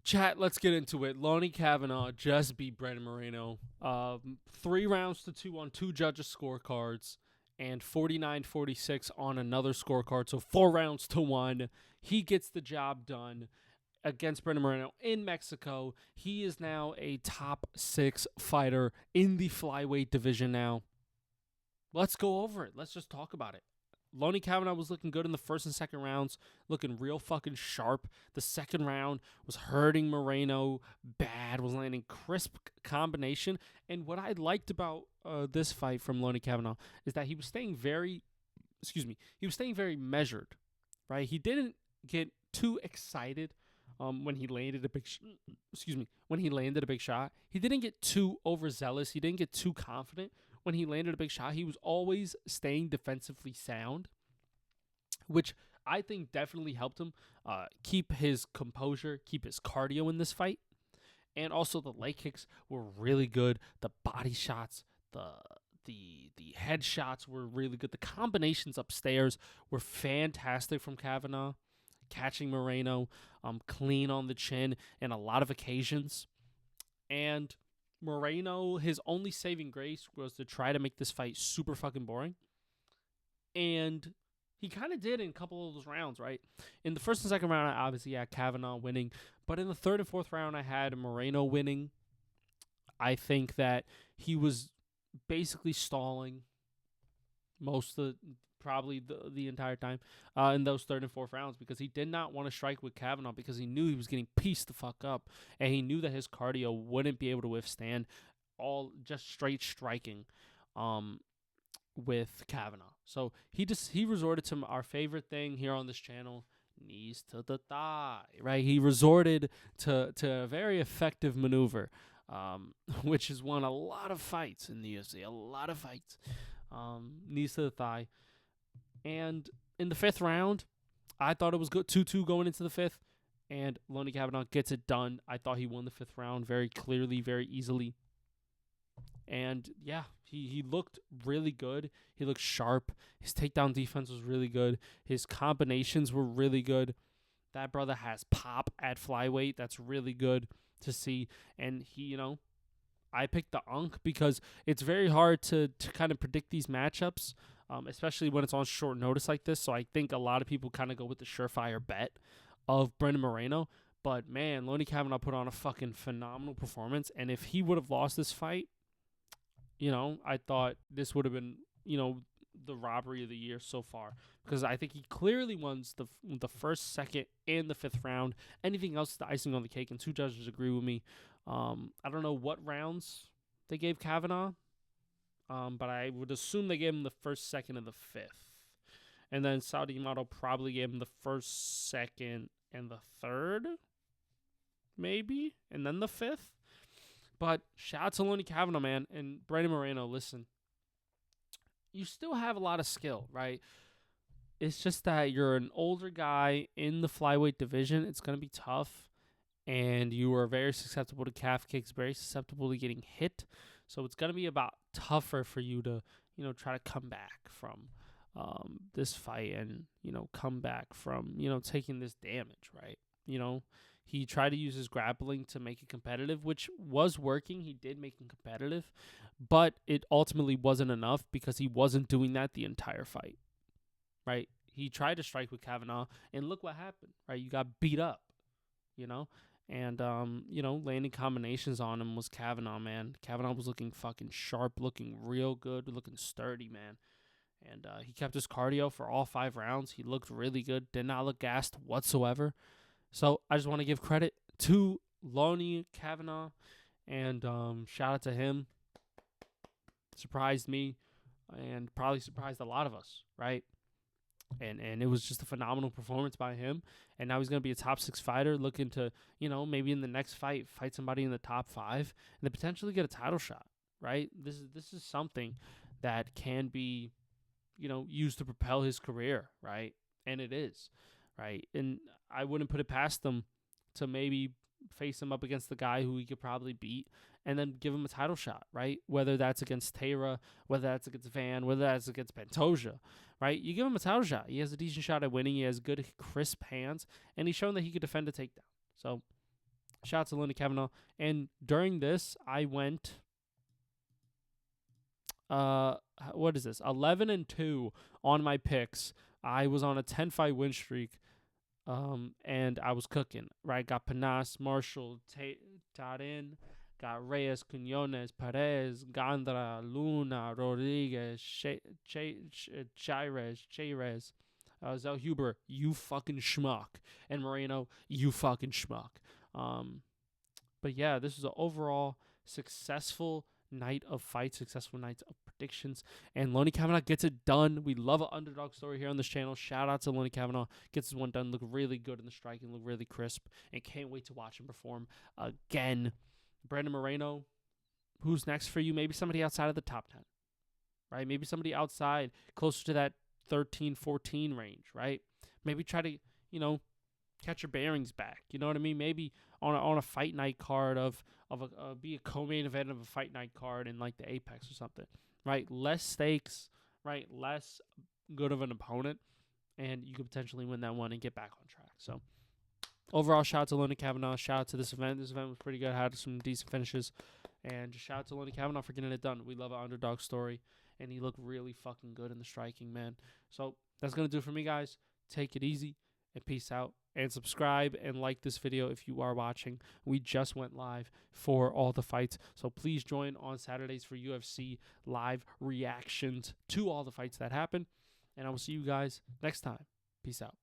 Chat, let's get into it. Lonnie Kavanagh just beat Brandon Moreno. 3 rounds to 2 on 2 judges' scorecards, and 49-46 on another scorecard. So 4 rounds to 1. He gets the job done against Brandon Moreno in Mexico. He is now a top 6 fighter in the flyweight division now. Let's go over it. Let's just talk about it. Lonnie Kavanagh was looking good in the first and second rounds, looking real fucking sharp. The second round was hurting Moreno bad, was landing crisp combination. And what I liked about this fight from Lonnie Kavanagh is that he was staying very measured, right? He didn't get too excited when he landed a big shot. He didn't get too overzealous. He didn't get too confident. When he landed a big shot, he was always staying defensively sound, which I think definitely helped him keep his composure, keep his cardio in this fight. And also the leg kicks were really good. The body shots, the head shots were really good. The combinations upstairs were fantastic from Kavanagh, catching Moreno clean on the chin in a lot of occasions. And Moreno, his only saving grace was to try to make this fight super fucking boring. And he kind of did in a couple of those rounds, right? In the first and second round, I obviously had Kavanagh winning. But in the third and fourth round, I had Moreno winning. I think that he was basically stalling probably the entire time in those third and fourth rounds, because he did not want to strike with Kavanagh, because he knew he was getting pieced the fuck up, and he knew that his cardio wouldn't be able to withstand all just straight striking with Kavanagh. So he resorted to our favorite thing here on this channel, knees to the thigh, right? He resorted to a very effective maneuver, which has won a lot of fights in the UFC, a lot of fights. Knees to the thigh. And in the fifth round, I thought it was good 2-2 going into the fifth, and Lonnie Kavanagh gets it done. I thought he won the fifth round very clearly, very easily. And yeah, he looked really good. He looked sharp. His takedown defense was really good. His combinations were really good. That brother has pop at flyweight. That's really good to see. And he, I picked the Unk because it's very hard to kind of predict these matchups, especially when it's on short notice like this. So I think a lot of people kind of go with the surefire bet of Brandon Moreno. But, man, Lonnie Kavanagh put on a fucking phenomenal performance. And if he would have lost this fight, I thought this would have been, the robbery of the year so far. Because I think he clearly won the first, second, and the fifth round. Anything else is the icing on the cake, and 2 judges agree with me. I don't know what rounds they gave Kavanagh, but I would assume they gave him the first, second, and the fifth. And then Saudi Mato probably gave him the first, second, and the third, maybe, and then the fifth. But shout out to Lonnie Kavanagh, man, and Brandon Moreno. Listen, you still have a lot of skill, right? It's just that you're an older guy in the flyweight division. It's going to be tough, and you are very susceptible to calf kicks, very susceptible to getting hit. So it's going to be about tougher for you to, try to come back from this fight and, come back from, taking this damage, right? He tried to use his grappling to make it competitive, which was working. He did make it competitive, but it ultimately wasn't enough because he wasn't doing that the entire fight, right? He tried to strike with Kavanagh, and look what happened, right? You got beat up, and, landing combinations on him was Kavanagh, man. Kavanagh was looking fucking sharp, looking real good, looking sturdy, man. And he kept his cardio for all 5 rounds. He looked really good, did not look gassed whatsoever. So I just want to give credit to Lonnie Kavanagh, and shout out to him. Surprised me, and probably surprised a lot of us, right? And it was just a phenomenal performance by him. And now he's going to be a top 6 fighter, looking to, maybe in the next fight somebody in the top 5, and then potentially get a title shot, right? This is something that can be, used to propel his career, right? And it is. Right, and I wouldn't put it past them to maybe face him up against the guy who he could probably beat and then give him a title shot, right? Whether that's against Taylor, whether that's against Van, whether that's against Pantoja, right? You give him a title shot. He has a decent shot at winning. He has good, crisp hands, and he's shown that he could defend a takedown. So Shout out to Lonnie Kavanagh. And during this, I went what is this? 11-2 on my picks. I was on a 10-fight win streak. And I was cooking, right? Got Panas, Marshall, Tarin, got Reyes, Quinones, Perez, Gandra, Luna, Rodriguez, Chairez, Zellhuber, you fucking schmuck, and Moreno, you fucking schmuck. But yeah, this was an overall successful night of fights, successful nights of predictions, and Lonnie Kavanagh gets it done. We love an underdog story here on this channel. Shout out to Lonnie Kavanagh. Gets this one done. Look really good in the striking. Look really crisp, and can't wait to watch him perform again. Brandon Moreno, who's next for you? Maybe somebody outside of the top 10, right? Maybe somebody outside, closer to that 13, 14 range, right? Maybe try to, catch your bearings back. You know what I mean? Maybe on a fight night card be a co-main event of a fight night card in like the Apex or something, right? Less stakes, right? Less good of an opponent, and you could potentially win that one and get back on track. So overall, shout out to Lonnie Kavanagh. Shout out to this event. This event was pretty good. Had some decent finishes, and just shout out to Lonnie Kavanagh for getting it done. We love an underdog story, and he looked really fucking good in the striking, man. So that's gonna do it for me, guys. Take it easy and peace out. And subscribe and like this video if you are watching. We just went live for all the fights, so please join on Saturdays for UFC live reactions to all the fights that happen. And I will see you guys next time. Peace out.